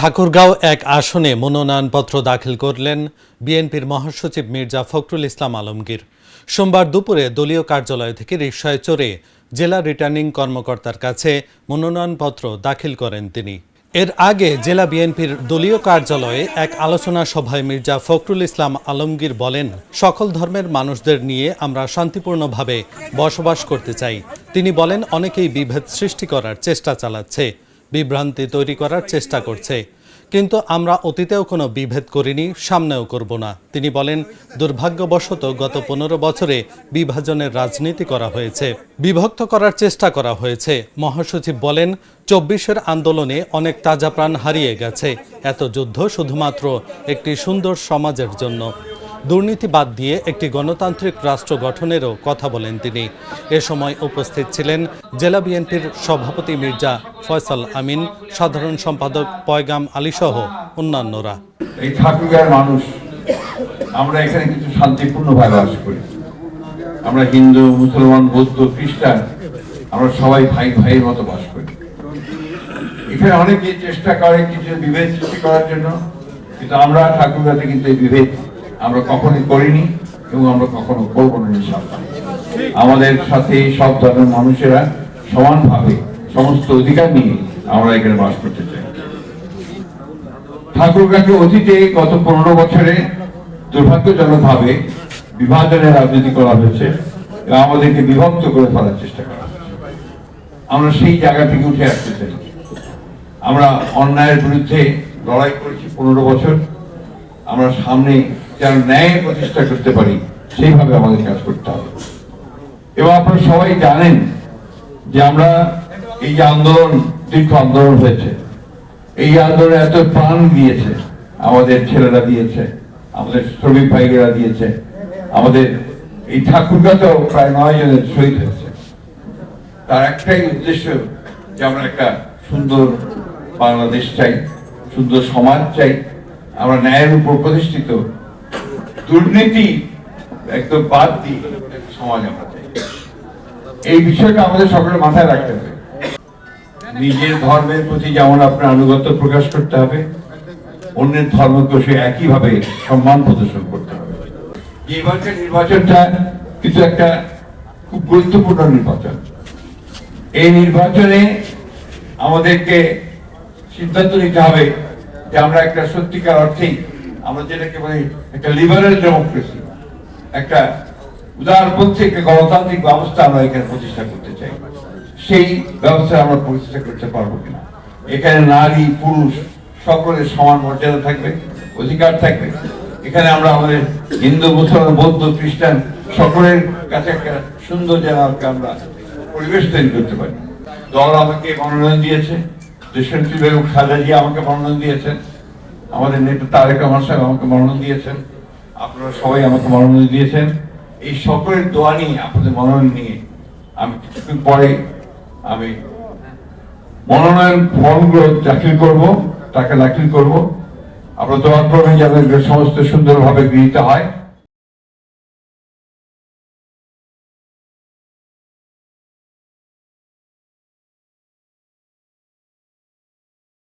ঠাকুরগাঁও এক আসনে মনোনয়নপত্র দাখিল করলেন বিএনপির মহাসচিব মির্জা ফখরুল ইসলাম আলমগীর। সোমবার দুপুরে দলীয় কার্যালয় থেকে রিকশায় চড়ে জেলা রিটার্নিং কর্মকর্তার কাছে মনোনয়নপত্র দাখিল করেন তিনি। এর আগে জেলা বিএনপির দলীয় কার্যালয়ে এক আলোচনা সভায় মির্জা ফখরুল ইসলাম আলমগীর বলেন, সকল ধর্মের মানুষদের নিয়ে আমরা শান্তিপূর্ণভাবে বসবাস করতে চাই। তিনি বলেন, অনেকেই বিভেদ সৃষ্টি করার চেষ্টা চালাচ্ছে, বিভ্রান্তি তৈরি করার চেষ্টা করছে, কিন্তু আমরা অতীতেও কোনো বিভেদ করিনি, সামনেও করব না। তিনি বলেন, দুর্ভাগ্যবশত গত 15 বছরে বিভাজনের রাজনীতি করা হয়েছে, বিভক্ত করার চেষ্টা করা হয়েছে। মহাসচিব বলেন, 24-এর আন্দোলনে অনেক তাজা প্রাণ হারিয়ে গেছে। এত যুদ্ধ শুধুমাত্র একটি সুন্দর সমাজের জন্য। দুর্নীতি বাদ দিয়ে একটি গণতান্ত্রিক রাষ্ট্র গঠনেরও কথা বলেন তিনি। এ সময় উপস্থিত ছিলেন জেলা বিএনপির সভাপতি মির্জা ফয়সাল আমিন, সাধারণ সম্পাদক পয়গাম আলী সহ অন্যান্যরা। এই ঠাকুরগাঁওয়ের মানুষ আমরা এখানে কিছু শান্তিপূর্ণভাবে বাস করি। আমরা হিন্দু, মুসলমান, বৌদ্ধ, খ্রিস্টান, আমরা সবাই ভাই ভাইয়ের মতো বাস করি। এখানে অনেকে চেষ্টা করে কিছু বিভেদ সৃষ্টি করার জন্য, কিন্তু আমরা ঠাকুরগাঁওতে কিন্তু এই বিভেদ আমরা কখনোই করিনি এবং আমরা কখনো করবো না ইনশাআল্লাহ। আমাদের সাথে সব ধরনের মানুষেরা সমানভাবে সমস্ত অধিকার নিয়ে আমরা এখানে বাস করতে চাই। ঠাকুরগাঁওকে অতীতে গত 15 বছরে দুর্ভাগ্যজনকভাবে বিভাজনের রাজনীতি করা হয়েছে এবং আমাদেরকে বিভক্ত করে ফেলার চেষ্টা করা হয়েছে। আমরা সেই জায়গা থেকে উঠে আসতে চাই। আমরা অন্যায়ের বিরুদ্ধে লড়াই করেছি 15 বছর। আমরা সামনে যেন ন্যায় প্রতিষ্ঠা করতে পারি সেইভাবে আমাদের কাজ করতে হবে। এবং আপনারা সবাই জানেন যে আমরা এই যে আন্দোলন, দীর্ঘ আন্দোলন হয়েছে, এই আন্দোলনে এত প্রাণ দিয়েছে, আমাদের ছেলেরা দিয়েছে, আমাদের শ্রমিক ভাইয়েরা দিয়েছে, আমাদের এই ঠাকুরগাঁওতেও প্রায় 9 জনের শহীদ হয়েছে। তার একটাই উদ্দেশ্য যে আমরা একটা সুন্দর বাংলাদেশ চাই, সুন্দর সমাজ চাই, আমরা ন্যায়ের উপর প্রতিষ্ঠিত, দুর্নীতি একদম বাদ দিয়ে সমাজ আমরা চাই। এই বিষয়টা আমাদের সকলের মাথায় রাখতে হবে। নিজের ধর্মের প্রতি যেমন আপনার আনুগত্য প্রকাশ করতে হবে, অন্যের ধর্মকে সে একইভাবে সম্মান প্রদর্শন করতে হবে। এইবারকার নির্বাচনটা কিন্তু একটা খুব গুরুত্বপূর্ণ নির্বাচন। এই নির্বাচনে আমাদেরকে সিদ্ধান্ত নিতে হবে যে আমরা একটা সত্যিকার অর্থেই আমরা যেটাকে বলি একটা লিবারেল ডেমোক্রেসি, একটা উদারপন্থী একটা গণতান্ত্রিক ব্যবস্থা আমরা এখানে প্রতিষ্ঠা করতে চাই। সেই ব্যবস্থা আমরা প্রতিষ্ঠা করতে পারবো কিনা। এখানে নারী পুরুষ সকলের সমান মর্যাদা থাকবে, অধিকার থাকবে। এখানে আমরা আমাদের হিন্দু, মুসলমান, বৌদ্ধ, খ্রিস্টান সকলের কাছে একটা সুন্দর জায়গাকে আমরা পরিবেশ তৈরি করতে পারি। দল আমাকে মনোনয়ন দিয়েছে, দেশনেত্রী বেগম খালেদা জিয়া আমাকে মনোনয়ন দিয়েছেন, আমাদের নেতা তারেক রহমান সাহেব আমাকে মনোনয়ন দিয়েছেন, আপনারা সবাই আমাকে মনোনয়ন দিয়েছেন। এই সকলের দোয়া নিয়ে, আপনাদের মনোনয়ন নিয়ে আমি কিছুদিন পরে আমি মনোনয়ন ফর্মগুলো দাখিল করব, টাকা দাখিল করব। আপনারা দোয়া করবেন যাতে সমস্ত সুন্দরভাবে গৃহীত হয়।